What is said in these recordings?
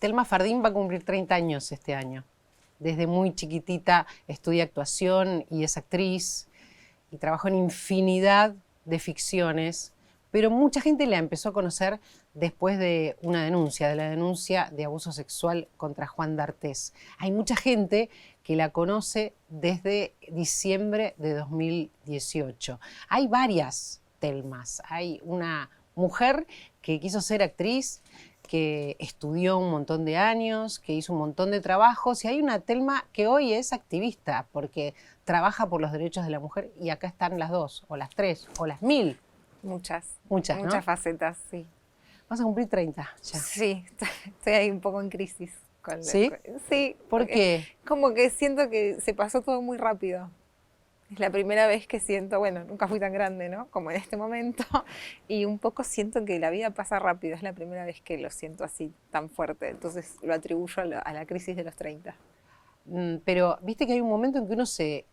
Telma Fardín va a cumplir 30 años este año. Desde muy chiquitita estudia actuación y es actriz y trabajó en infinidad de ficciones, pero mucha gente la empezó a conocer después de una denuncia, de la denuncia de abuso sexual contra Juan D'Artés. Hay mucha gente que la conoce desde diciembre de 2018. Hay varias Telmas. Hay una mujer que quiso ser actriz, que estudió un montón de años, que hizo un montón de trabajos, y hay una Telma que hoy es activista porque trabaja por los derechos de la mujer, y acá están las dos, o las tres, o las mil. Muchas, Muchas, ¿no? facetas, sí. Vas a cumplir 30 ya. Sí, estoy ahí un poco en crisis. ¿Sí? Sí. ¿Por qué? Como que siento que se pasó todo muy rápido. Es la primera vez que siento, bueno, nunca fui tan grande, ¿no? Como en este momento. Y un poco siento que la vida pasa rápido. Es la primera vez que lo siento así, tan fuerte. Entonces lo atribuyo a la crisis de los 30. Pero viste que hay un momento en que uno se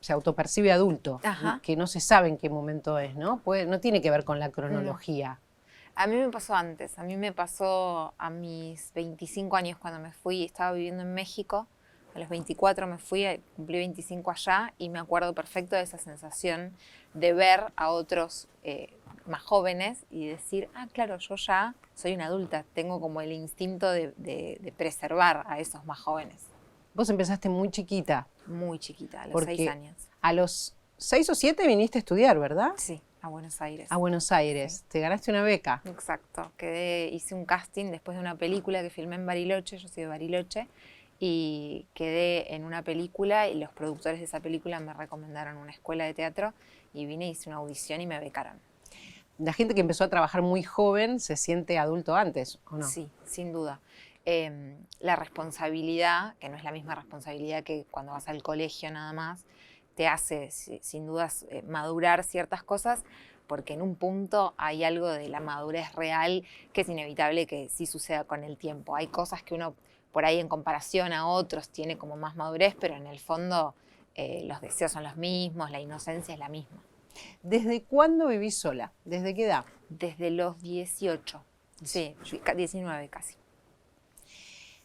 autopercibe adulto, Ajá. que no se sabe en qué momento es, ¿no? No tiene que ver con la cronología. A mí me pasó antes. A mí me pasó a mis 25 años cuando me fui. Estaba viviendo en México. A los 24 me fui, cumplí 25 allá y me acuerdo perfecto de esa sensación de ver a otros más jóvenes y decir, ah, claro, yo ya soy una adulta, tengo como el instinto de preservar a esos más jóvenes. Vos empezaste muy chiquita. Muy chiquita, a los 6 años. A los 6 o 7 viniste a estudiar, ¿verdad? Sí, a Buenos Aires. A Buenos Aires. Sí. Te ganaste una beca. Exacto. Hice un casting después de una película que filmé en Bariloche, yo soy de Bariloche, y quedé en una película y los productores de esa película me recomendaron una escuela de teatro y vine, hice una audición y me becaron. La gente que empezó a trabajar muy joven se siente adulto antes, ¿o no? Sí, sin duda. La responsabilidad, que no es la misma responsabilidad que cuando vas al colegio nada más, te hace sin dudas madurar ciertas cosas, porque en un punto hay algo de la madurez real que es inevitable que sí suceda con el tiempo. Hay cosas que uno por ahí en comparación a otros tiene como más madurez, pero en el fondo los deseos son los mismos, la inocencia es la misma. ¿Desde cuándo vivís sola? ¿Desde qué edad? Desde los 18, sí, 19 casi.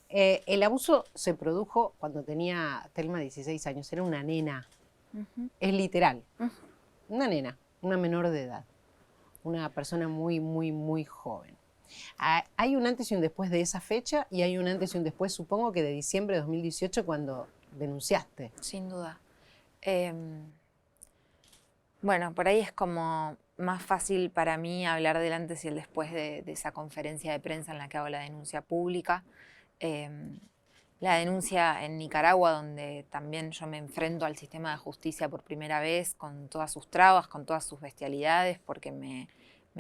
El abuso se produjo cuando tenía Telma 16 años, era una nena, es literal, una nena, una menor de edad, una persona muy, muy, muy joven. Hay un antes y un después de esa fecha y hay un antes y un después, supongo que de diciembre de 2018 cuando denunciaste. Sin duda. Bueno, por ahí es como más fácil para mí hablar del antes y el después de esa conferencia de prensa en la que hago la denuncia pública. La denuncia en Nicaragua, donde también yo me enfrento al sistema de justicia por primera vez, con todas sus trabas, con todas sus bestialidades, porque me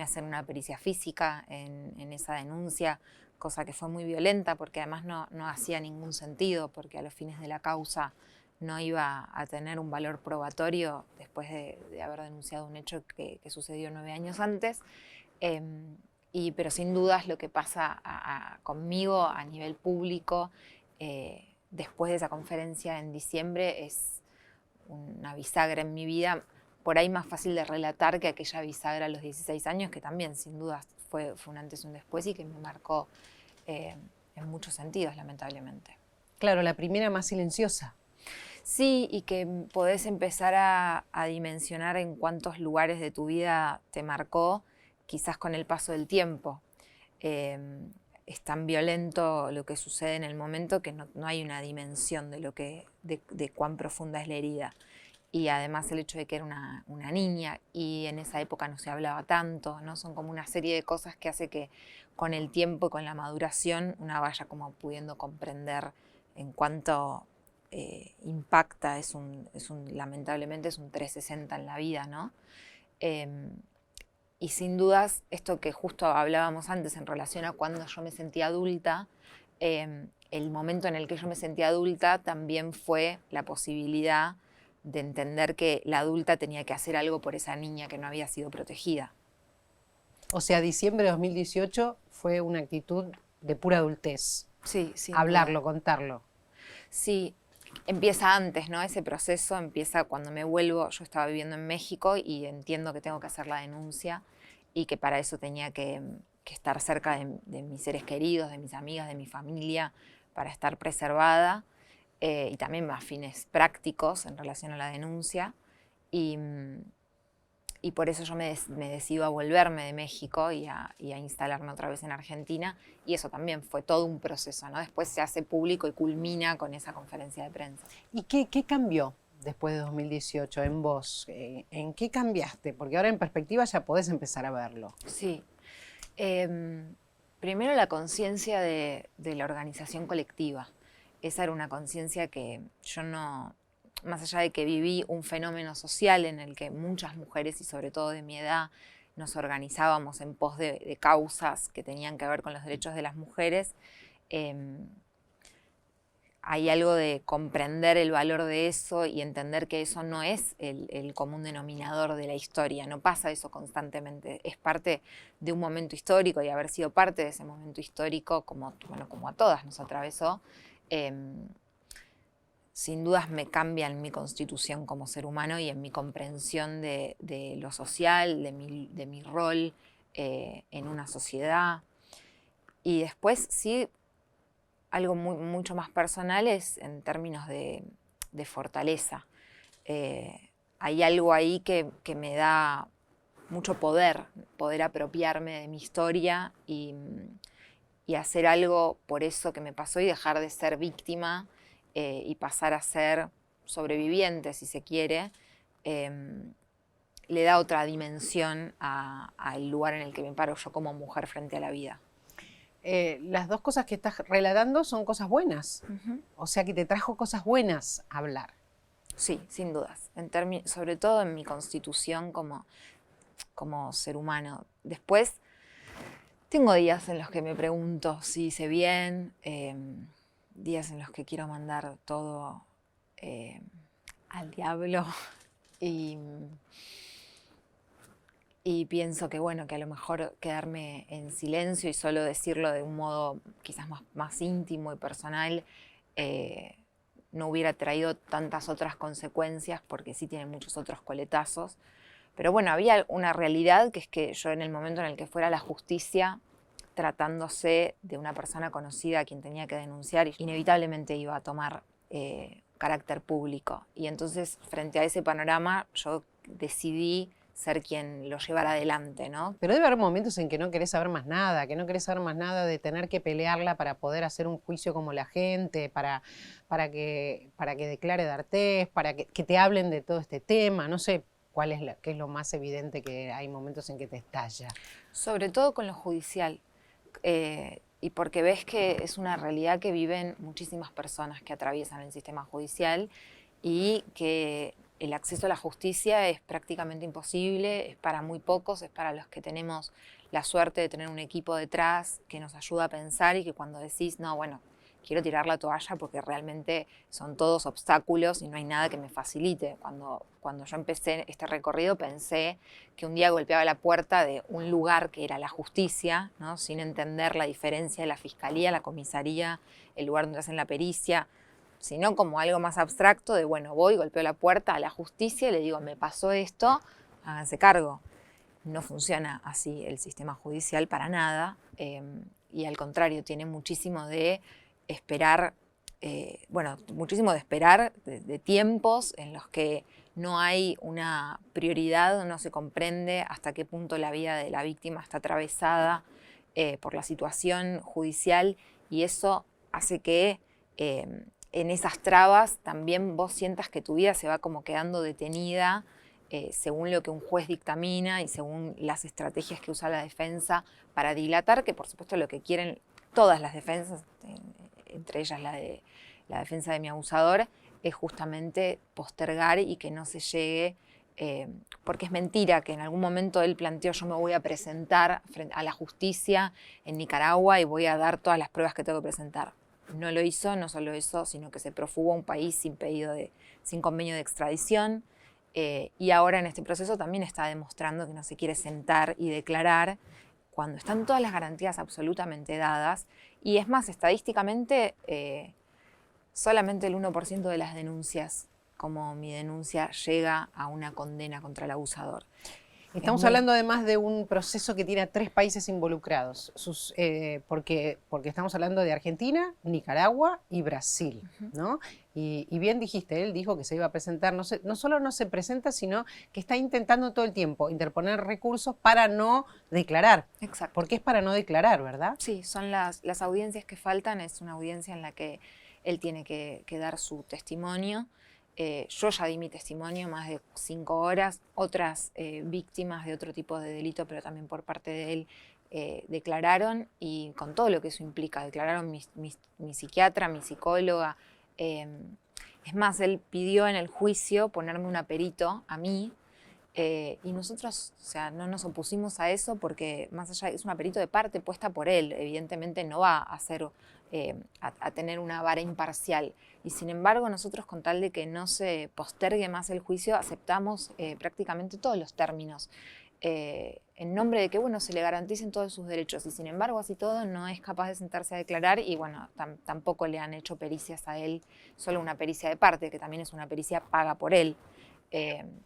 hacen una pericia física en esa denuncia, cosa que fue muy violenta, porque además no hacía ningún sentido, porque a los fines de la causa no iba a tener un valor probatorio después de haber denunciado un hecho que sucedió 9 años antes. Pero sin dudas lo que pasa conmigo a nivel público después de esa conferencia en diciembre es una bisagra en mi vida, por ahí más fácil de relatar que aquella bisagra a los 16 años, que también sin dudas fue un antes y un después y que me marcó en muchos sentidos, lamentablemente. Claro, la primera más silenciosa. Sí, y que podés empezar a dimensionar en cuántos lugares de tu vida te marcó, quizás con el paso del tiempo. Es tan violento lo que sucede en el momento que no hay una dimensión de cuán profunda es la herida. Y además el hecho de que era una niña y en esa época no se hablaba tanto, ¿no? Son como una serie de cosas que hace que con el tiempo y con la maduración una vaya como pudiendo comprender en cuánto impacta, lamentablemente es un 360 en la vida, ¿no? Y sin dudas, esto que justo hablábamos antes en relación a cuando yo me sentí adulta, el momento en el que yo me sentí adulta también fue la posibilidad de entender que la adulta tenía que hacer algo por esa niña que no había sido protegida. O sea, diciembre de 2018 fue una actitud de pura adultez. Sí, sin hablarlo, duda. Contarlo. Sí, empieza antes, ¿no? Ese proceso empieza cuando me vuelvo. Yo estaba viviendo en México y entiendo que tengo que hacer la denuncia y que para eso tenía que que estar cerca de mis seres queridos, de mis amigas, de mi familia, para estar preservada, y también más fines prácticos en relación a la denuncia. Y por eso yo me decido a volverme de México y a instalarme otra vez en Argentina. Y eso también fue todo un proceso, ¿no? Después se hace público y culmina con esa conferencia de prensa. ¿Y qué cambió después de 2018 en vos? ¿En qué cambiaste? Porque ahora en perspectiva ya podés empezar a verlo. Sí. Primero la conciencia de la organización colectiva. Esa era una conciencia que yo no... Más allá de que viví un fenómeno social en el que muchas mujeres, y sobre todo de mi edad, nos organizábamos en pos de causas que tenían que ver con los derechos de las mujeres, hay algo de comprender el valor de eso y entender que eso no es el común denominador de la historia, no pasa eso constantemente, es parte de un momento histórico, y haber sido parte de ese momento histórico, como a todas nos atravesó, sin dudas me cambia en mi constitución como ser humano y en mi comprensión de lo social, de mi rol en una sociedad. Y después sí, algo mucho más personal es en términos de fortaleza. Hay algo ahí que me da mucho poder apropiarme de mi historia y hacer algo por eso que me pasó y dejar de ser víctima y pasar a ser sobreviviente, si se quiere, le da otra dimensión al lugar en el que me paro yo como mujer frente a la vida. Las dos cosas que estás relatando son cosas buenas. O sea que te trajo cosas buenas a hablar. Sí, sin dudas. Sobre todo en mi constitución como ser humano. Después, tengo días en los que me pregunto si hice bien, días en los que quiero mandar todo al diablo y pienso que bueno, que a lo mejor quedarme en silencio y solo decirlo de un modo quizás más íntimo y personal no hubiera traído tantas otras consecuencias, porque sí tiene muchos otros coletazos. Pero bueno, había una realidad, que es que yo en el momento en el que fuera la justicia, tratándose de una persona conocida a quien tenía que denunciar, inevitablemente iba a tomar carácter público. Y entonces, frente a ese panorama, yo decidí ser quien lo llevara adelante, ¿no? Pero debe haber momentos en que no querés saber más nada, que no querés saber más nada de tener que pelearla para poder hacer un juicio como la gente, para que declare D'Artés, para que te hablen de todo este tema. No sé qué es lo más evidente, que hay momentos en que te estalla. Sobre todo con lo judicial. Y porque ves que es una realidad que viven muchísimas personas que atraviesan el sistema judicial y que el acceso a la justicia es prácticamente imposible, es para muy pocos, es para los que tenemos la suerte de tener un equipo detrás que nos ayuda a pensar, y que cuando decís, no, bueno, quiero tirar la toalla porque realmente son todos obstáculos y no hay nada que me facilite. Cuando yo empecé este recorrido pensé que un día golpeaba la puerta de un lugar que era la justicia, ¿no? Sin entender la diferencia de la fiscalía, la comisaría, el lugar donde hacen la pericia, sino como algo más abstracto de, bueno, voy, golpeo la puerta a la justicia y le digo, me pasó esto, háganse cargo. No funciona así el sistema judicial para nada, y al contrario, tiene muchísimo de esperar, muchísimo de esperar, de tiempos en los que no hay una prioridad, no se comprende hasta qué punto la vida de la víctima está atravesada por la situación judicial, y eso hace que en esas trabas también vos sientas que tu vida se va como quedando detenida según lo que un juez dictamina y según las estrategias que usa la defensa para dilatar, que por supuesto lo que quieren todas las defensas, entre ellas la defensa de mi abusador, es justamente postergar y que no se llegue, porque es mentira que en algún momento él planteó, yo me voy a presentar a la justicia en Nicaragua y voy a dar todas las pruebas que tengo que presentar. No lo hizo, no solo eso, sino que se profugó a un país sin convenio de extradición, y ahora en este proceso también está demostrando que no se quiere sentar y declarar cuando están todas las garantías absolutamente dadas. Y es más, estadísticamente, solamente el 1% de las denuncias, como mi denuncia, llega a una condena contra el abusador. Estamos hablando además de un proceso que tiene a 3 países involucrados, porque estamos hablando de Argentina, Nicaragua y Brasil, ¿no? Y bien dijiste, él dijo que se iba a presentar, no solo no se presenta, sino que está intentando todo el tiempo interponer recursos para no declarar. Exacto. Porque es para no declarar, ¿verdad? Sí, son las audiencias que faltan, es una audiencia en la que él tiene que dar su testimonio. Yo ya di mi testimonio, más de 5 horas, otras víctimas de otro tipo de delito, pero también por parte de él, declararon, y con todo lo que eso implica, declararon mi psiquiatra, mi psicóloga. Es más, él pidió en el juicio ponerme un aperito a mí, y nosotros, o sea, no nos opusimos a eso porque más allá es un aperito de parte puesta por él, evidentemente no va a hacer, a tener una vara imparcial. Y sin embargo nosotros, con tal de que no se postergue más el juicio, aceptamos prácticamente todos los términos, en nombre de que, bueno, se le garanticen todos sus derechos. Y sin embargo, así todo, no es capaz de sentarse a declarar, y bueno, tampoco le han hecho pericias a él, solo una pericia de parte, que también es una pericia paga por él.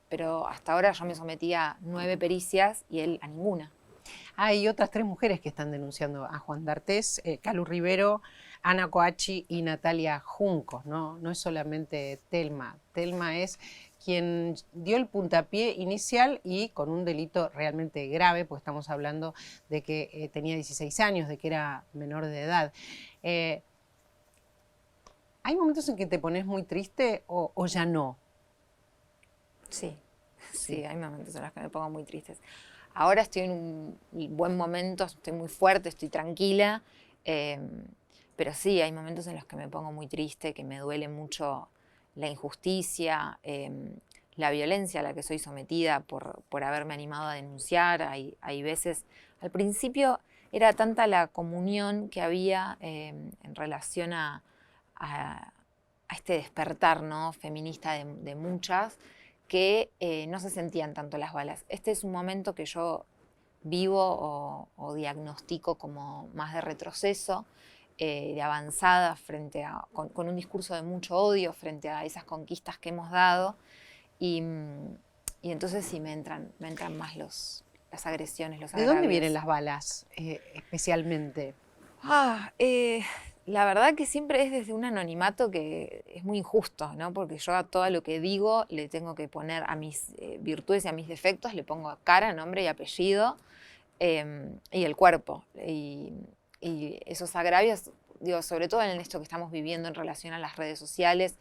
Pero hasta ahora yo me sometí a 9 pericias y él a ninguna. Hay otras 3 mujeres que están denunciando a Juan D'Artés, Calu Rivero, Ana Coachi y Natalia Juncos, ¿no? No es solamente Telma. Telma es quien dio el puntapié inicial y con un delito realmente grave, porque estamos hablando de que tenía 16 años, de que era menor de edad. ¿Hay momentos en que te pones muy triste o ya no? Sí, hay momentos en los que me pongo muy tristes. Ahora estoy en un buen momento, estoy muy fuerte, estoy tranquila, pero sí, hay momentos en los que me pongo muy triste, que me duele mucho la injusticia, la violencia a la que soy sometida por haberme animado a denunciar. Hay veces, al principio era tanta la comunión que había en relación a este despertar, ¿no?, feminista de muchas, que no se sentían tanto las balas. Este es un momento que yo vivo o diagnostico como más de retroceso, de avanzada, con un discurso de mucho odio frente a esas conquistas que hemos dado, y entonces sí me entran más las agresiones, los agravios. ¿De dónde vienen las balas especialmente? La verdad que siempre es desde un anonimato que es muy injusto, ¿no? Porque yo a todo lo que digo le tengo que poner, a mis virtudes y a mis defectos, le pongo cara, nombre y apellido, y el cuerpo. Y esos agravios, digo, sobre todo en esto que estamos viviendo en relación a las redes sociales,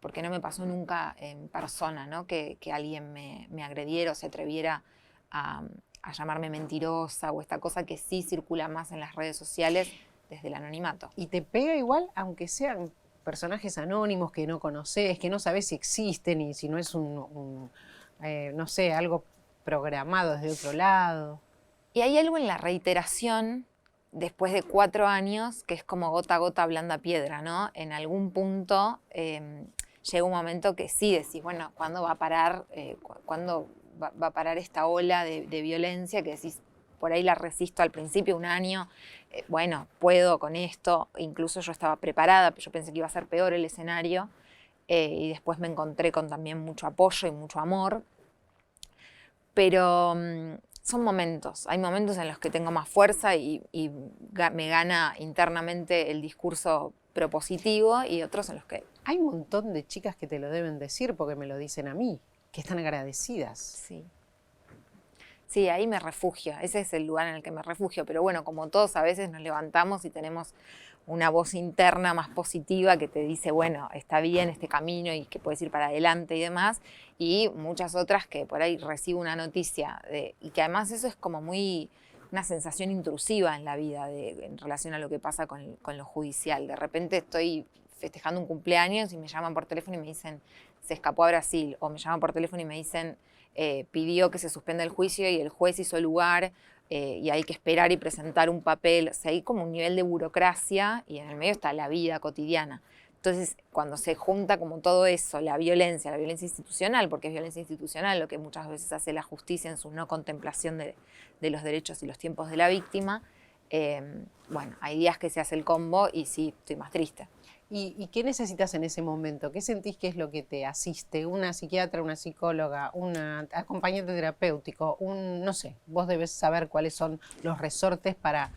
porque no me pasó nunca en persona, ¿no?, que alguien me agrediera o se atreviera a llamarme mentirosa, o esta cosa que sí circula más en las redes sociales desde el anonimato. ¿Y te pega igual, aunque sean personajes anónimos que no conoces, que no sabes si existen y si no es no sé, algo programado desde otro lado? Y hay algo en la reiteración, después de 4 años, que es como gota a gota ablanda piedra, ¿no? En algún punto llega un momento que sí decís, bueno, ¿cuándo va a parar? ¿Cuándo va a parar esta ola de violencia? Que decís, por ahí la resisto al principio, 1 año, bueno, puedo con esto. Incluso yo estaba preparada, pero yo pensé que iba a ser peor el escenario, y después me encontré con también mucho apoyo y mucho amor. Pero son momentos, hay momentos en los que tengo más fuerza y me gana internamente el discurso propositivo, y otros en los que... Hay un montón de chicas que te lo deben decir, porque me lo dicen a mí, que están agradecidas. Sí. Sí, ahí me refugio, ese es el lugar en el que me refugio, pero bueno, como todos a veces nos levantamos y tenemos una voz interna más positiva que te dice, bueno, está bien este camino y que puedes ir para adelante y demás, y muchas otras que por ahí recibo una noticia, y que además eso es como muy una sensación intrusiva en la vida en relación a lo que pasa con lo judicial. De repente estoy festejando un cumpleaños y me llaman por teléfono y me dicen, se escapó a Brasil, o me llaman por teléfono y me dicen, pidió que se suspenda el juicio y el juez hizo lugar, y hay que esperar y presentar un papel. O sea, hay como un nivel de burocracia y en el medio está la vida cotidiana. Entonces, cuando se junta como todo eso, la violencia institucional, porque es violencia institucional lo que muchas veces hace la justicia en su no contemplación de los derechos y los tiempos de la víctima, Bueno, hay días que se hace el combo y sí, estoy más triste. ¿Y qué necesitas en ese momento? ¿Qué sentís que es lo que te asiste? ¿Una psiquiatra, una psicóloga, un acompañante terapéutico? No sé, vos debes saber cuáles son los resortes para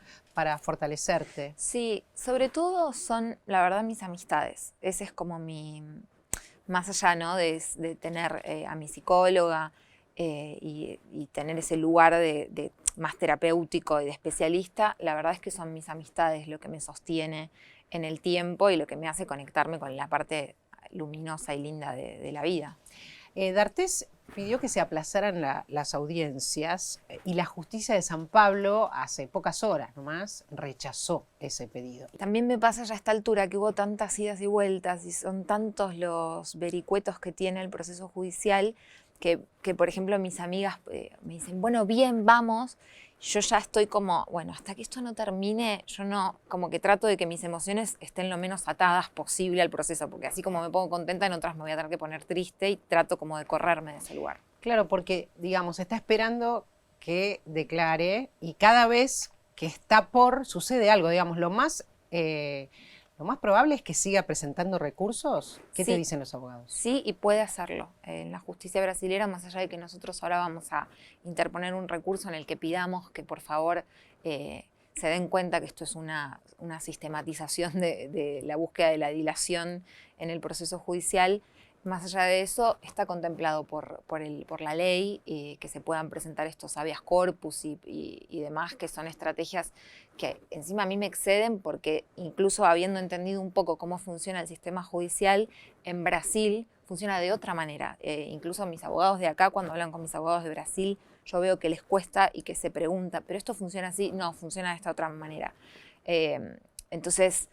fortalecerte. Sí, sobre todo son, la verdad, mis amistades. Ese es como más allá, ¿no? de tener a mi psicóloga y tener ese lugar de más terapéutico y de especialista, la verdad es que son mis amistades lo que me sostiene en el tiempo y lo que me hace conectarme con la parte luminosa y linda de la vida. D'Artés pidió que se aplazaran las audiencias y la justicia de San Pablo hace pocas horas nomás rechazó ese pedido. También me pasa ya a esta altura que hubo tantas idas y vueltas y son tantos los vericuetos que tiene el proceso judicial que por ejemplo, mis amigas me dicen, bueno, bien, vamos. Yo ya estoy como, bueno, hasta que esto no termine, yo no, como que trato de que mis emociones estén lo menos atadas posible al proceso, porque así como me pongo contenta, en otras me voy a tener que poner triste y trato como de correrme de ese lugar. Claro, porque, digamos, está esperando que declare y cada vez que está sucede algo, digamos, lo más probable es que siga presentando recursos. ¿Qué te dicen los abogados? Sí, y puede hacerlo. En la justicia brasilera, más allá de que nosotros ahora vamos a interponer un recurso en el que pidamos que por favor se den cuenta que esto es una sistematización de la búsqueda de la dilación en el proceso judicial. Más allá de eso, está contemplado por la ley que se puedan presentar estos habeas corpus y demás, que son estrategias que encima a mí me exceden porque incluso habiendo entendido un poco cómo funciona el sistema judicial, en Brasil funciona de otra manera. Incluso mis abogados de acá, cuando hablan con mis abogados de Brasil, yo veo que les cuesta y que se pregunta, ¿pero esto funciona así? No, funciona de esta otra manera. Entonces,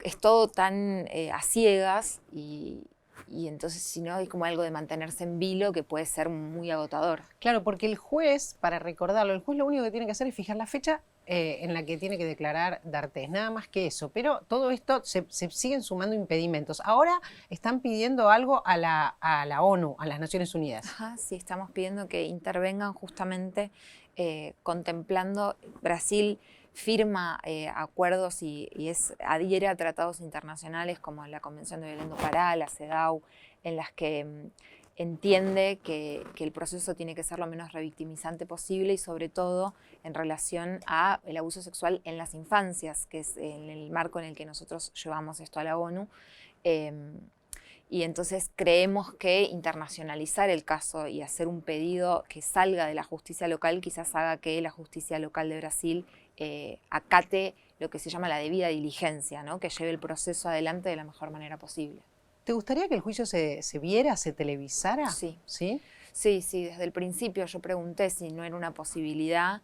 es todo tan a ciegas y entonces si no hay como algo de mantenerse en vilo que puede ser muy agotador. Claro, porque el juez, para recordarlo, el juez lo único que tiene que hacer es fijar la fecha en la que tiene que declarar D'Artés, nada más que eso. Pero todo esto se siguen sumando impedimentos. Ahora están pidiendo algo a la ONU, a las Naciones Unidas. Ajá, sí, estamos pidiendo que intervengan justamente contemplando Brasil firma acuerdos y adhiere a tratados internacionales como la Convención de Belém do Pará, la CEDAW, en las que entiende que el proceso tiene que ser lo menos revictimizante posible y sobre todo en relación a el abuso sexual en las infancias, que es en el marco en el que nosotros llevamos esto a la ONU. Y entonces creemos que internacionalizar el caso y hacer un pedido que salga de la justicia local quizás haga que la justicia local de Brasil acate lo que se llama la debida diligencia, ¿no? Que lleve el proceso adelante de la mejor manera posible. ¿Te gustaría que el juicio se viera, se televisara? Sí. ¿Sí? Sí, desde el principio yo pregunté si no era una posibilidad,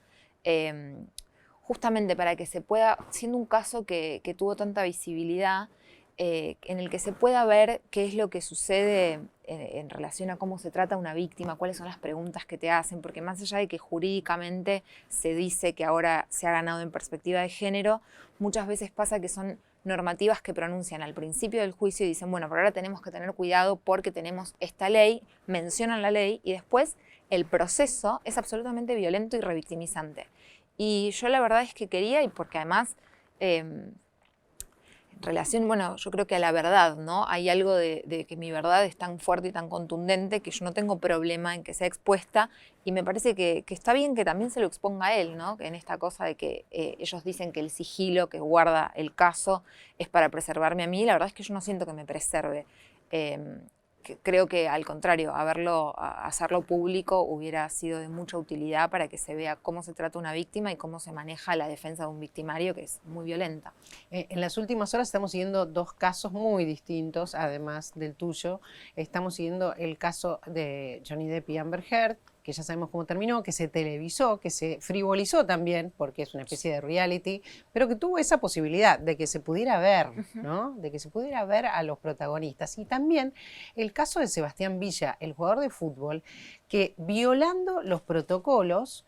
justamente para que se pueda, siendo un caso que tuvo tanta visibilidad, en el que se pueda ver qué es lo que sucede en relación a cómo se trata a una víctima, cuáles son las preguntas que te hacen, porque más allá de que jurídicamente se dice que ahora se ha ganado en perspectiva de género, muchas veces pasa que son normativas que pronuncian al principio del juicio y dicen, bueno, pero ahora tenemos que tener cuidado porque tenemos esta ley, mencionan la ley y después el proceso es absolutamente violento y revictimizante. Y yo la verdad es que quería, y porque además relación, bueno, yo creo que a la verdad, ¿no? Hay algo de que mi verdad es tan fuerte y tan contundente que yo no tengo problema en que sea expuesta y me parece que está bien que también se lo exponga a él, ¿no? En esta cosa de que ellos dicen que el sigilo que guarda el caso es para preservarme a mí, la verdad es que yo no siento que me preserve. Creo que al contrario, hacerlo público hubiera sido de mucha utilidad para que se vea cómo se trata una víctima y cómo se maneja la defensa de un victimario que es muy violenta. En las últimas horas estamos siguiendo dos casos muy distintos, además del tuyo. Estamos siguiendo el caso de Johnny Depp y Amber Heard, que ya sabemos cómo terminó, que se televisó, que se frivolizó también, porque es una especie de reality, pero que tuvo esa posibilidad de que se pudiera ver, ¿no? De que se pudiera ver a los protagonistas. Y también el caso de Sebastián Villa, el jugador de fútbol, que violando los protocolos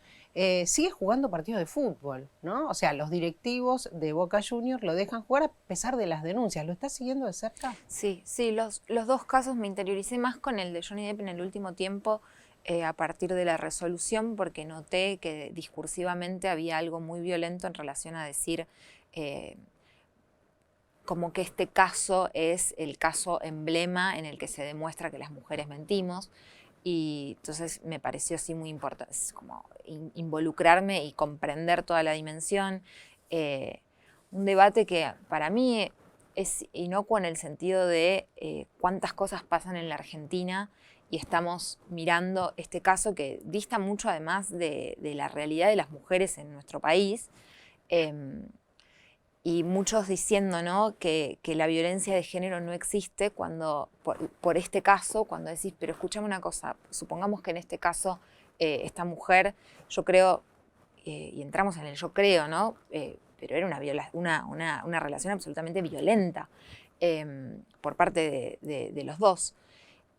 sigue jugando partidos de fútbol, ¿no? O sea, los directivos de Boca Juniors lo dejan jugar a pesar de las denuncias. ¿Lo estás siguiendo de cerca? Sí, los dos casos me interioricé más con el de Johnny Depp en el último tiempo, a partir de la resolución porque noté que discursivamente había algo muy violento en relación a decir como que este caso es el caso emblema en el que se demuestra que las mujeres mentimos. Y entonces me pareció sí muy importante como involucrarme y comprender toda la dimensión. Un debate que para mí es inocuo en el sentido de cuántas cosas pasan en la Argentina y estamos mirando este caso que dista mucho además de la realidad de las mujeres en nuestro país. Y muchos diciendo, ¿no?, que la violencia de género no existe cuando, por este caso, cuando decís, pero escuchame una cosa, supongamos que en este caso esta mujer, yo creo, y entramos en el yo creo, ¿no?, pero era una relación absolutamente violenta por parte de los dos.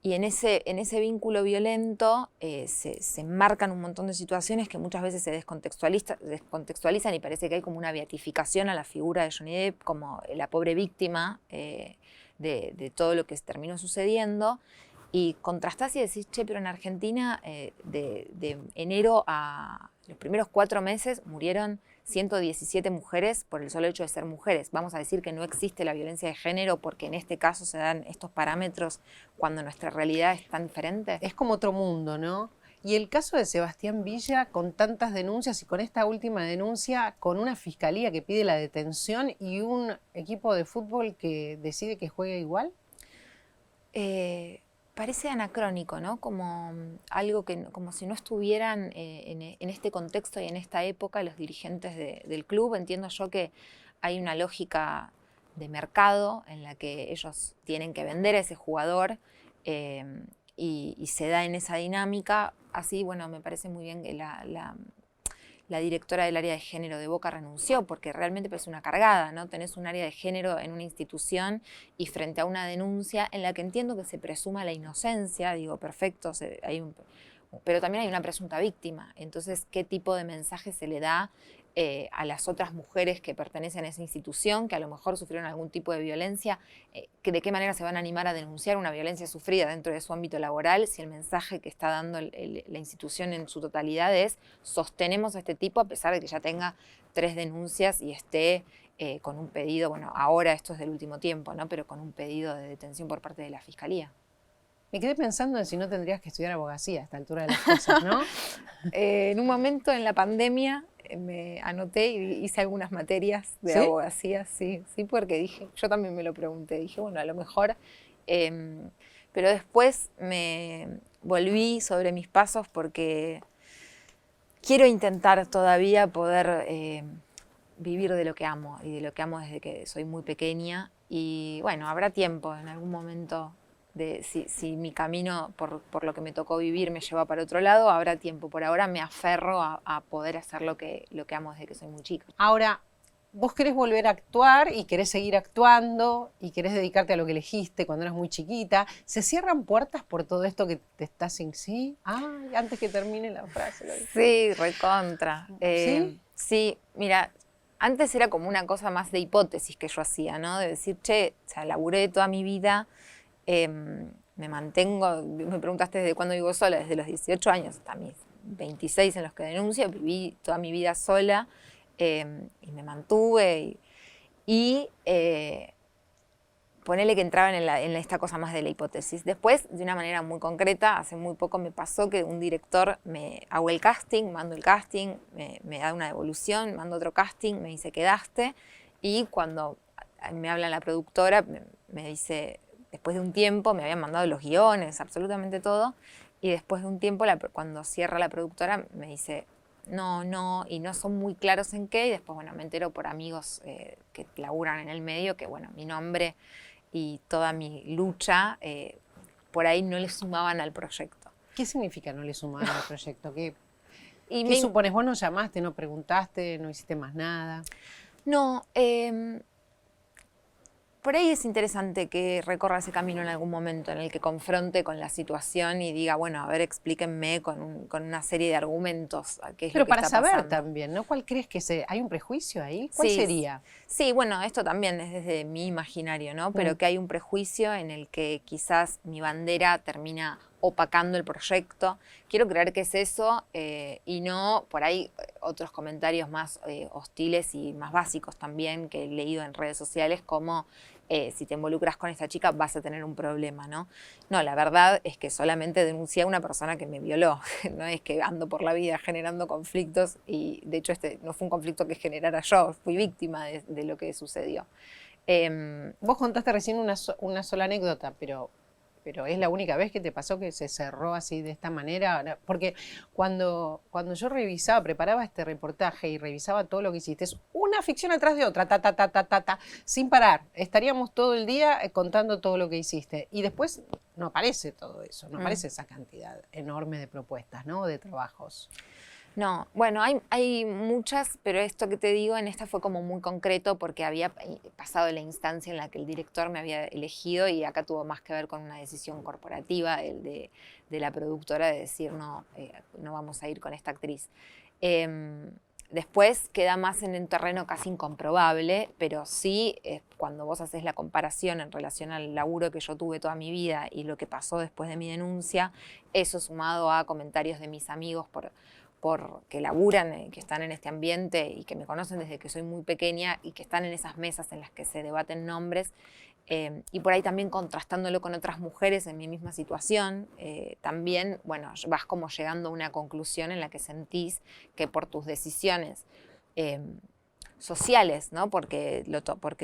Y en ese vínculo violento se enmarcan un montón de situaciones que muchas veces se descontextualizan y parece que hay como una beatificación a la figura de Johnny Depp como la pobre víctima de todo lo que terminó sucediendo. Y contrastás y decís, che, pero en Argentina de enero a los primeros 4 meses murieron 117 mujeres por el solo hecho de ser mujeres. Vamos a decir que no existe la violencia de género porque en este caso se dan estos parámetros cuando nuestra realidad es tan diferente. Es como otro mundo, ¿no? Y el caso de Sebastián Villa, con tantas denuncias y con esta última denuncia, con una fiscalía que pide la detención y un equipo de fútbol que decide que juegue igual. Parece anacrónico, ¿no? Como algo que, como si no estuvieran en este contexto y en esta época los dirigentes del club. Entiendo yo que hay una lógica de mercado en la que ellos tienen que vender a ese jugador y se da en esa dinámica. Así, bueno, me parece muy bien que la directora del área de género de Boca renunció porque realmente parece una cargada, ¿no? Tenés un área de género en una institución y frente a una denuncia en la que entiendo que se presuma la inocencia, digo, perfecto, pero también hay una presunta víctima. Entonces, ¿qué tipo de mensaje se le da a las otras mujeres que pertenecen a esa institución, que a lo mejor sufrieron algún tipo de violencia? ¿De qué manera se van a animar a denunciar una violencia sufrida dentro de su ámbito laboral si el mensaje que está dando la institución en su totalidad es sostenemos a este tipo a pesar de que ya tenga 3 denuncias y esté con un pedido, bueno, ahora esto es del último tiempo, ¿no?, pero con un pedido de detención por parte de la Fiscalía? Me quedé pensando en si no tendrías que estudiar abogacía a esta altura de las cosas, ¿no? En un momento en la pandemia me anoté y hice algunas materias de ¿Sí? abogacía, sí, porque dije, yo también me lo pregunté, dije, bueno, a lo mejor, pero después me volví sobre mis pasos porque quiero intentar todavía poder vivir de lo que amo y de lo que amo desde que soy muy pequeña y bueno, habrá tiempo en algún momento. Si mi camino por lo que me tocó vivir me lleva para otro lado, habrá tiempo. Por ahora me aferro a poder hacer lo que amo desde que soy muy chica. Ahora, vos querés volver a actuar y querés seguir actuando y querés dedicarte a lo que elegiste cuando eras muy chiquita. ¿Se cierran puertas por todo esto que te estás sin sí? Ay, antes que termine la frase. Sí, recontra. ¿Sí? Sí, mira, antes era como una cosa más de hipótesis que yo hacía, ¿no? De decir, che, o sea, laburé toda mi vida. Me mantengo, me preguntaste desde cuándo vivo sola, desde los 18 años hasta mis 26 en los que denuncio, viví toda mi vida sola y me mantuve y ponele que entraban en esta cosa más de la hipótesis. Después, de una manera muy concreta, hace muy poco me pasó que un director hago el casting, mando el casting, me da una devolución, mando otro casting, me dice quedaste y cuando me habla la productora me dice... Después de un tiempo me habían mandado los guiones, absolutamente todo, y después de un tiempo, cuando cierra la productora, me dice, no, y no son muy claros en qué, y después, bueno, me entero por amigos que laburan en el medio, que, bueno, mi nombre y toda mi lucha, por ahí no le sumaban al proyecto. ¿Qué significa no le sumaban al proyecto? ¿Qué ¿Qué supones? ¿Vos no llamaste, no preguntaste, no hiciste más nada? No, por ahí es interesante que recorra ese camino en algún momento en el que confronte con la situación y diga, bueno, a ver, explíquenme con una serie de argumentos qué es Pero lo que para está saber pasando. También, ¿no? ¿Cuál crees que hay un prejuicio ahí? ¿Cuál sería? Sí, bueno, esto también es desde mi imaginario, ¿no? Pero que hay un prejuicio en el que quizás mi bandera termina opacando el proyecto. Quiero creer que es eso y no por ahí otros comentarios más hostiles y más básicos también que he leído en redes sociales como si te involucras con esta chica vas a tener un problema, ¿no? No, la verdad es que solamente denuncié a una persona que me violó, no es que ando por la vida generando conflictos y de hecho este no fue un conflicto que generara yo, fui víctima de lo que sucedió. Vos contaste recién una sola anécdota, pero es la única vez que te pasó que se cerró así de esta manera. Porque cuando yo preparaba este reportaje y revisaba todo lo que hiciste, es una ficción atrás de otra, sin parar. Estaríamos todo el día contando todo lo que hiciste. Y después no aparece todo eso, no aparece esa cantidad enorme de propuestas, ¿no? De trabajos. No, bueno, hay muchas, pero esto que te digo, en esta fue como muy concreto porque había pasado la instancia en la que el director me había elegido y acá tuvo más que ver con una decisión corporativa, el de la productora de decir no, no vamos a ir con esta actriz. Después queda más en un terreno casi incomprobable, pero sí, cuando vos haces la comparación en relación al laburo que yo tuve toda mi vida y lo que pasó después de mi denuncia, eso sumado a comentarios de mis amigos que laburan, que están en este ambiente y que me conocen desde que soy muy pequeña y que están en esas mesas en las que se debaten nombres, y por ahí también contrastándolo con otras mujeres en mi misma situación, también, bueno, vas como llegando a una conclusión en la que sentís que por tus decisiones sociales, ¿no? porque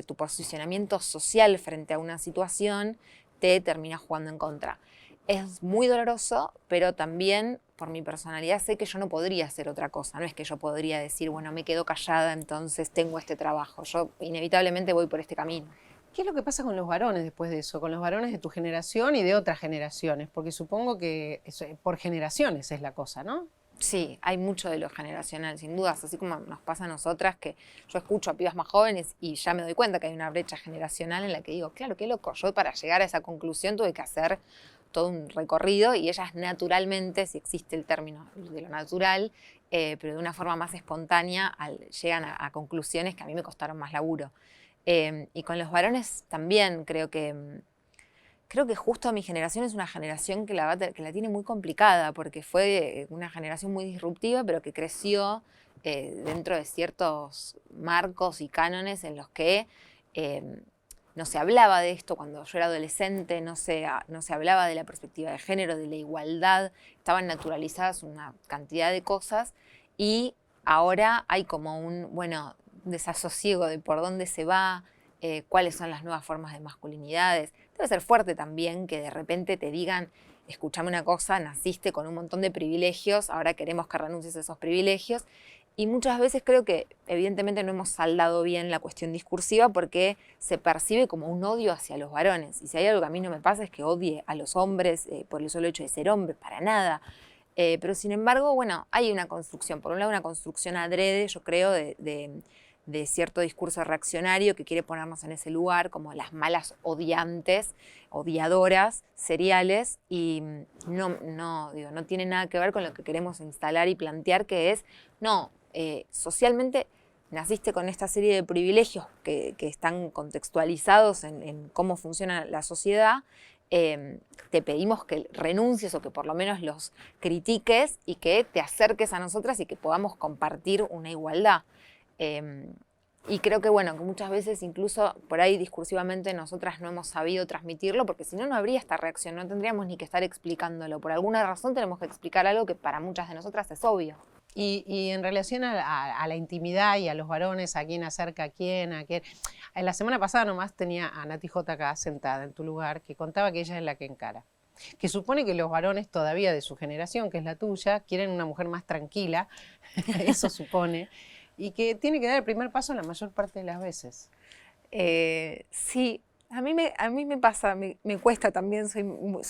tu posicionamiento social frente a una situación te termina jugando en contra. Es muy doloroso, pero también por mi personalidad sé que yo no podría hacer otra cosa. No es que yo podría decir, bueno, me quedo callada, entonces tengo este trabajo. Yo inevitablemente voy por este camino. ¿Qué es lo que pasa con los varones después de eso? Con los varones de tu generación y de otras generaciones. Porque supongo que por generaciones es la cosa, ¿no? Sí, hay mucho de lo generacional, sin dudas, así como nos pasa a nosotras, que yo escucho a pibas más jóvenes y ya me doy cuenta que hay una brecha generacional en la que digo, claro, qué loco, yo para llegar a esa conclusión tuve que hacer todo un recorrido y ellas naturalmente, si existe el término de lo natural, pero de una forma más espontánea, llegan a conclusiones que a mí me costaron más laburo. Y con los varones también creo que justo mi generación es una generación que la tiene muy complicada, porque fue una generación muy disruptiva, pero que creció dentro de ciertos marcos y cánones en los que no se hablaba de esto cuando yo era adolescente, no se hablaba de la perspectiva de género, de la igualdad, estaban naturalizadas una cantidad de cosas y ahora hay como un desasosiego de por dónde se va, cuáles son las nuevas formas de masculinidades. Debe ser fuerte también que de repente te digan, escuchame una cosa, naciste con un montón de privilegios, ahora queremos que renuncies a esos privilegios. Y muchas veces creo que evidentemente no hemos saldado bien la cuestión discursiva porque se percibe como un odio hacia los varones. Y si hay algo que a mí no me pasa es que odie a los hombres por el solo hecho de ser hombre, para nada. Pero sin embargo, bueno, hay una construcción, por un lado una construcción adrede, yo creo, de cierto discurso reaccionario que quiere ponernos en ese lugar como las malas odiantes, odiadoras, seriales, y no tiene nada que ver con lo que queremos instalar y plantear, que es, socialmente naciste con esta serie de privilegios que están contextualizados en cómo funciona la sociedad, te pedimos que renuncies o que por lo menos los critiques y que te acerques a nosotras y que podamos compartir una igualdad. Y creo que que muchas veces incluso por ahí discursivamente nosotras no hemos sabido transmitirlo, porque si no, no habría esta reacción, no tendríamos ni que estar explicándolo. Por alguna razón tenemos que explicar algo que para muchas de nosotras es obvio. Y en relación a la intimidad y a los varones, a quién acerca a quién, En la semana pasada nomás tenía a Nati J acá sentada en tu lugar, que contaba que ella es la que encara. Que supone que los varones todavía de su generación, que es la tuya, quieren una mujer más tranquila, eso supone, y que tiene que dar el primer paso la mayor parte de las veces. Sí, a mí me pasa, me cuesta también, soy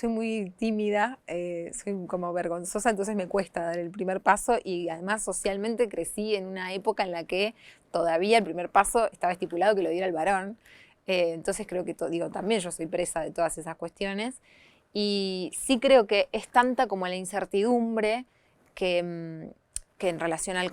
muy tímida, soy como vergonzosa, entonces me cuesta dar el primer paso y además socialmente crecí en una época en la que todavía el primer paso estaba estipulado que lo diera el varón, entonces creo que también yo soy presa de todas esas cuestiones y sí creo que es tanta como la incertidumbre que que en relación al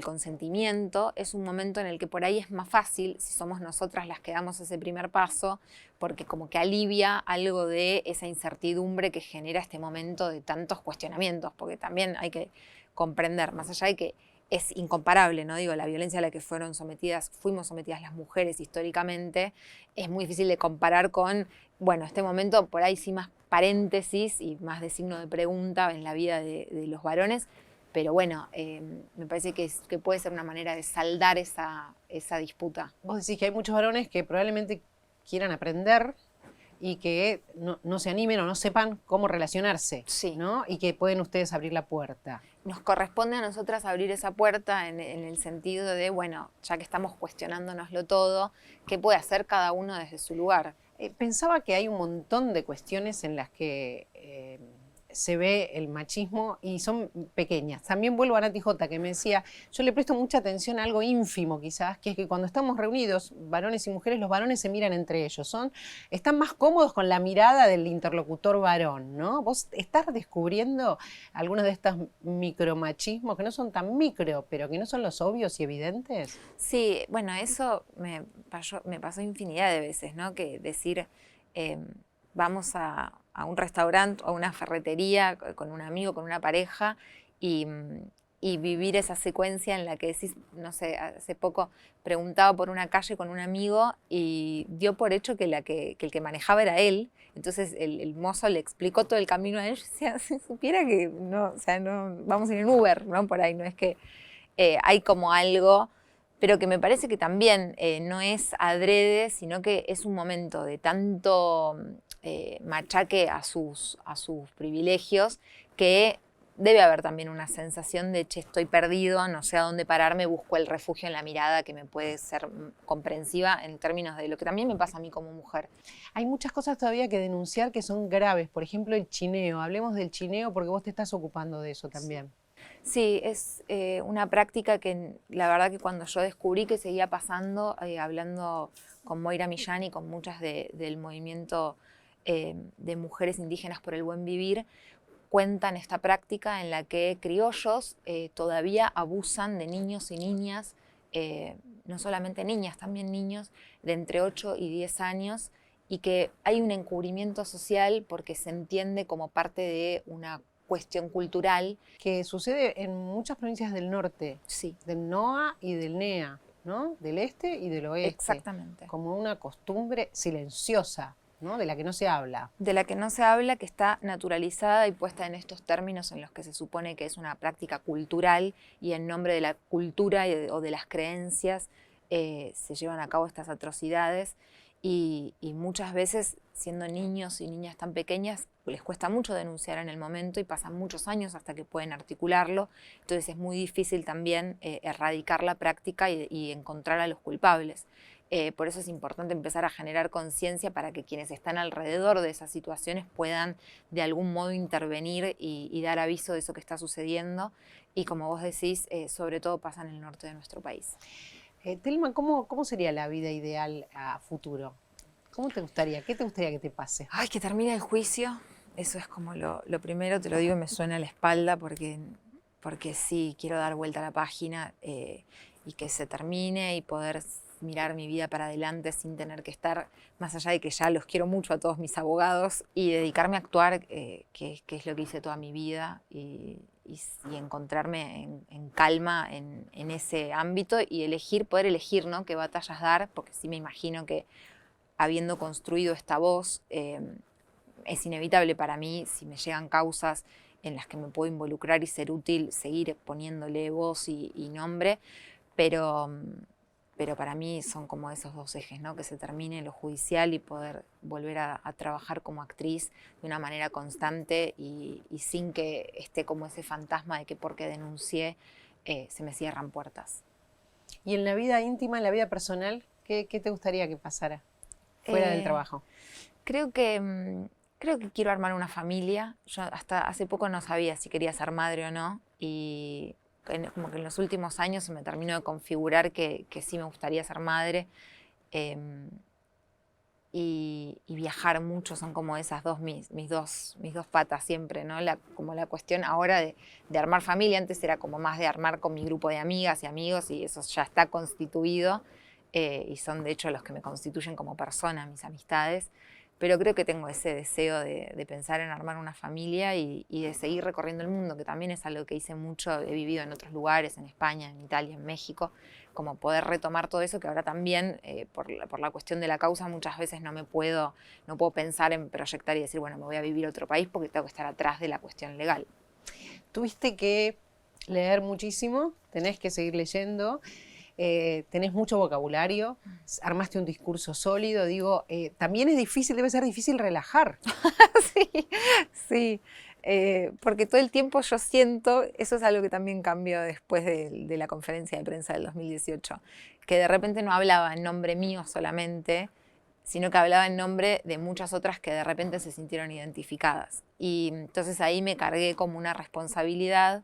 consentimiento es un momento en el que por ahí es más fácil, si somos nosotras las que damos ese primer paso, porque como que alivia algo de esa incertidumbre que genera este momento de tantos cuestionamientos, porque también hay que comprender, más allá de que es incomparable, ¿no? Digo, la violencia a la que fuimos sometidas las mujeres históricamente, es muy difícil de comparar con, bueno, este momento por ahí sí más paréntesis y más de signo de pregunta en la vida de los varones, pero bueno, me parece que puede ser una manera de saldar esa disputa. Vos decís que hay muchos varones que probablemente quieran aprender y que no se animen o no sepan cómo relacionarse, sí, ¿no? Y que pueden ustedes abrir la puerta. Nos corresponde a nosotras abrir esa puerta en el sentido de, bueno, ya que estamos cuestionándonoslo todo, ¿qué puede hacer cada uno desde su lugar? Pensaba que hay un montón de cuestiones en las que se ve el machismo y son pequeñas. También vuelvo a Nati Jota, que me decía, yo le presto mucha atención a algo ínfimo quizás, que es que cuando estamos reunidos, varones y mujeres, los varones se miran entre ellos, están más cómodos con la mirada del interlocutor varón, ¿no? Vos estás descubriendo algunos de estos micromachismos que no son tan micro, pero que no son los obvios y evidentes. Sí, bueno, eso me pasó infinidad de veces, ¿no? Que decir, vamos a un restaurante o a una ferretería con un amigo, con una pareja, y vivir esa secuencia en la que decís, no sé, hace poco preguntaba por una calle con un amigo y dio por hecho que el que manejaba era él. Entonces el mozo le explicó todo el camino a él. Yo decía, si supiera que no, o sea, no, vamos a ir en Uber, ¿no? Por ahí, no es que hay como algo, pero que me parece que también no es adrede, sino que es un momento de tanto machaque a sus privilegios que debe haber también una sensación de, che, estoy perdido, no sé a dónde pararme, busco el refugio en la mirada que me puede ser comprensiva en términos de lo que también me pasa a mí como mujer. Hay muchas cosas todavía que denunciar que son graves, por ejemplo el chineo. Hablemos del chineo porque vos te estás ocupando de eso también. Sí, es una práctica que la verdad que cuando yo descubrí que seguía pasando, hablando con Moira Millán y con muchas del movimiento de mujeres indígenas por el buen vivir, cuentan esta práctica en la que criollos todavía abusan de niños y niñas, no solamente niñas, también niños de entre 8 y 10 años, y que hay un encubrimiento social porque se entiende como parte de una cuestión cultural. Que sucede en muchas provincias del norte, Sí, del NOA y del NEA, ¿no? Del este y del oeste. exactamente. Como una costumbre silenciosa, ¿no? De la que no se habla. De la que no se habla, que está naturalizada y puesta en estos términos en los que se supone que es una práctica cultural y en nombre de la cultura o de las creencias se llevan a cabo estas atrocidades y muchas veces, siendo niños y niñas tan pequeñas, les cuesta mucho denunciar en el momento y pasan muchos años hasta que pueden articularlo, entonces es muy difícil también erradicar la práctica y encontrar a los culpables. Por eso es importante empezar a generar conciencia para que quienes están alrededor de esas situaciones puedan de algún modo intervenir y dar aviso de eso que está sucediendo. Y como vos decís, sobre todo pasa en el norte de nuestro país. Telma, ¿cómo sería la vida ideal a futuro? ¿Cómo te gustaría? ¿Qué te gustaría que te pase? Ay, que termine el juicio. Eso es como lo primero, te lo digo y me suena a la espalda porque sí, quiero dar vuelta a la página y que se termine y poder mirar mi vida para adelante sin tener que estar, más allá de que ya los quiero mucho a todos mis abogados, y dedicarme a actuar, que es lo que hice toda mi vida, y encontrarme en calma en ese ámbito y poder elegir, ¿no?, qué batallas dar, porque sí me imagino que habiendo construido esta voz, es inevitable para mí, si me llegan causas en las que me puedo involucrar y ser útil, seguir poniéndole voz y nombre, pero para mí son como esos dos ejes, ¿no? Que se termine lo judicial y poder volver a trabajar como actriz de una manera constante y sin que esté como ese fantasma de que porque denuncié se me cierran puertas. Y en la vida íntima, en la vida personal, ¿qué te gustaría que pasara fuera del trabajo? Creo que quiero armar una familia. Yo hasta hace poco no sabía si quería ser madre o no, y como que en los últimos años se me terminó de configurar que sí me gustaría ser madre. y viajar mucho son como esas mis dos patas siempre, ¿no? Como la cuestión ahora de armar familia. Antes era como más de armar con mi grupo de amigas y amigos, y eso ya está constituido, y son de hecho los que me constituyen como persona, mis amistades. Pero creo que tengo ese deseo de pensar en armar una familia y de seguir recorriendo el mundo, que también es algo que hice mucho, he vivido en otros lugares, en España, en Italia, en México, como poder retomar todo eso, que ahora también, por la cuestión de la causa, muchas veces no puedo pensar en proyectar y decir, bueno, me voy a vivir a otro país porque tengo que estar atrás de la cuestión legal. Tuviste que leer muchísimo, tenés que seguir leyendo. Tenés mucho vocabulario, armaste un discurso sólido, digo, también es difícil, debe ser difícil relajar. Sí, sí, porque todo el tiempo yo siento, eso es algo que también cambió después de la conferencia de prensa del 2018, que de repente no hablaba en nombre mío solamente, sino que hablaba en nombre de muchas otras que de repente se sintieron identificadas. Y entonces ahí me cargué como una responsabilidad.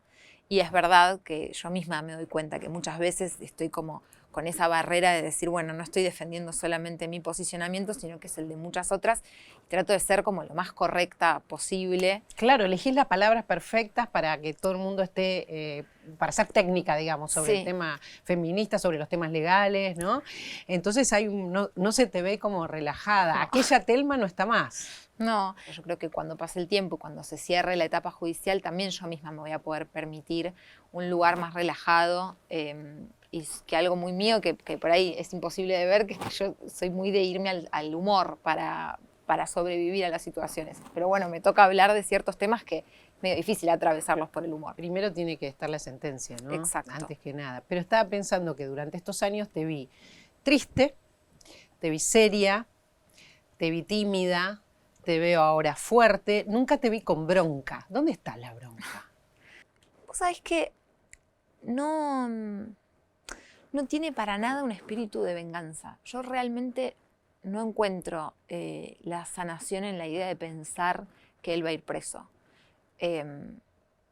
Y es verdad que yo misma me doy cuenta que muchas veces estoy como con esa barrera de decir, bueno, no estoy defendiendo solamente mi posicionamiento, sino que es el de muchas otras. Y trato de ser como lo más correcta posible. Claro, elegís las palabras perfectas para que todo el mundo esté, para ser técnica, digamos, sobre el tema feminista, sobre los temas legales, ¿no? Entonces no se te ve como relajada. No. Aquella Thelma no está más. No, yo creo que cuando pase el tiempo y cuando se cierre la etapa judicial, también yo misma me voy a poder permitir un lugar más relajado, y que algo muy mío que por ahí es imposible de ver, que es que yo soy muy de irme al humor para sobrevivir a las situaciones. Pero bueno, me toca hablar de ciertos temas que es medio difícil atravesarlos por el humor. Primero tiene que estar la sentencia, ¿no? Exacto. Antes que nada. Pero estaba pensando que durante estos años te vi triste, te vi seria, te vi tímida, te veo ahora fuerte, nunca te vi con bronca. ¿Dónde está la bronca? Vos sabés que no tiene para nada un espíritu de venganza. Yo realmente no encuentro la sanación en la idea de pensar que él va a ir preso.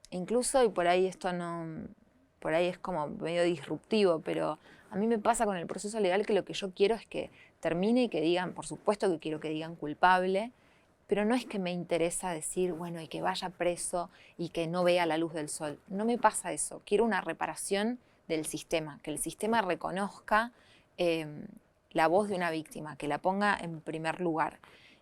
Incluso, y por ahí por ahí es como medio disruptivo, pero a mí me pasa con el proceso legal que lo que yo quiero es que termine y que digan, por supuesto que quiero que digan culpable, pero no es que me interesa decir, bueno, y que vaya preso y que no vea la luz del sol. No me pasa eso. Quiero una reparación del sistema, que el sistema reconozca la voz de una víctima, que la ponga en primer lugar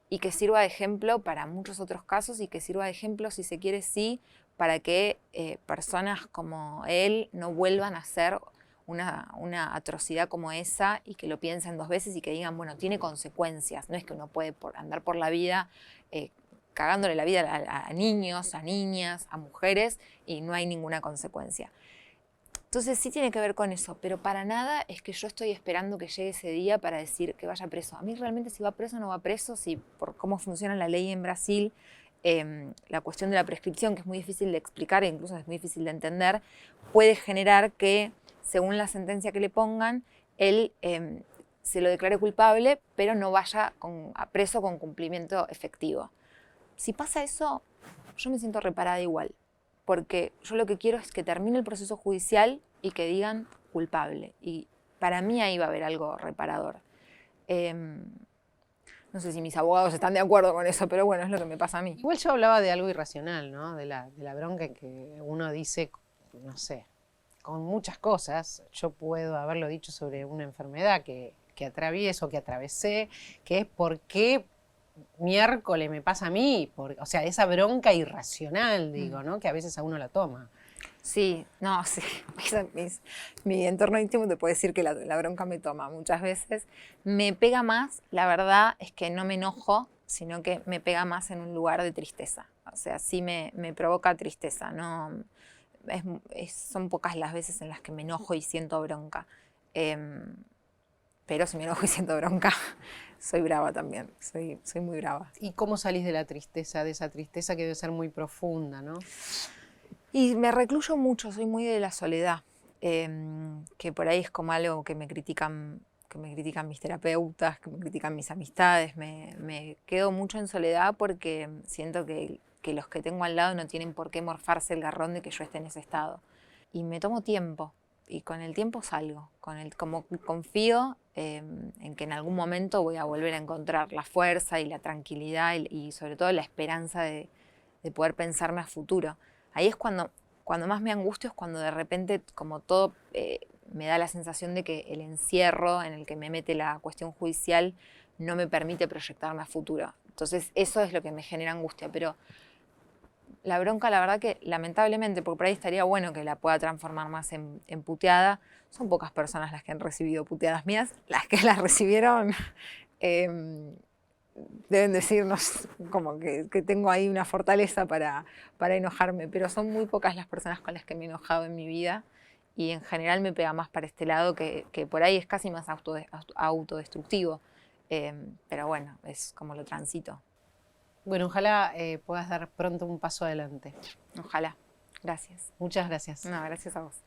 y que sirva de ejemplo para muchos otros casos y que sirva de ejemplo, si se quiere, sí, para que personas como él no vuelvan a hacer una atrocidad como esa y que lo piensen dos veces y que digan, bueno, tiene consecuencias. No es que uno puede andar por la vida cagándole la vida a niños, a niñas, a mujeres y no hay ninguna consecuencia. Entonces sí tiene que ver con eso, pero para nada es que yo estoy esperando que llegue ese día para decir que vaya preso. A mí realmente si va preso o no va preso, si por cómo funciona la ley en Brasil, la cuestión de la prescripción, que es muy difícil de explicar e incluso es muy difícil de entender, puede generar que, según la sentencia que le pongan, él se lo declare culpable, pero no vaya a preso con cumplimiento efectivo. Si pasa eso, yo me siento reparada igual, porque yo lo que quiero es que termine el proceso judicial y que digan culpable. Y para mí ahí va a haber algo reparador. No sé si mis abogados están de acuerdo con eso, pero bueno, es lo que me pasa a mí. Igual yo hablaba de algo irracional, ¿no? De la bronca que uno dice, no sé, con muchas cosas. Yo puedo haberlo dicho sobre una enfermedad que atravieso, que atravesé, que es por qué miércoles me pasa a mí, o sea, esa bronca irracional, digo, ¿no? Que a veces a uno la toma. Sí, no, sí. Mi entorno íntimo te puede decir que la bronca me toma muchas veces. Me pega más, la verdad es que no me enojo, sino que me pega más en un lugar de tristeza. O sea, sí me provoca tristeza. No, son pocas las veces en las que me enojo y siento bronca. Pero si me enojo y siento bronca, soy brava también, soy muy brava. ¿Y cómo salís de la tristeza, de esa tristeza que debe ser muy profunda, ¿no? Y me recluyo mucho, soy muy de la soledad, que por ahí es como algo que me critican mis terapeutas, que me critican mis amistades. Me quedo mucho en soledad porque siento que los que tengo al lado no tienen por qué morfarse el garrón de que yo esté en ese estado. Y me tomo tiempo, y con el tiempo salgo, como confío en que en algún momento voy a volver a encontrar la fuerza y la tranquilidad y sobre todo la esperanza de poder pensarme a futuro. Ahí es cuando más me angustio, es cuando de repente como todo me da la sensación de que el encierro en el que me mete la cuestión judicial no me permite proyectarme a futuro. Entonces eso es lo que me genera angustia, pero la bronca, la verdad que lamentablemente, porque por ahí estaría bueno que la pueda transformar más en puteada, son pocas personas las que han recibido puteadas mías, las que las recibieron deben decirnos como que tengo ahí una fortaleza para enojarme, pero son muy pocas las personas con las que me he enojado en mi vida y en general me pega más para este lado que por ahí es casi más autodestructivo. Pero bueno, es como lo transito. Bueno, ojalá puedas dar pronto un paso adelante. Ojalá. Gracias. Muchas gracias. No, gracias a vos.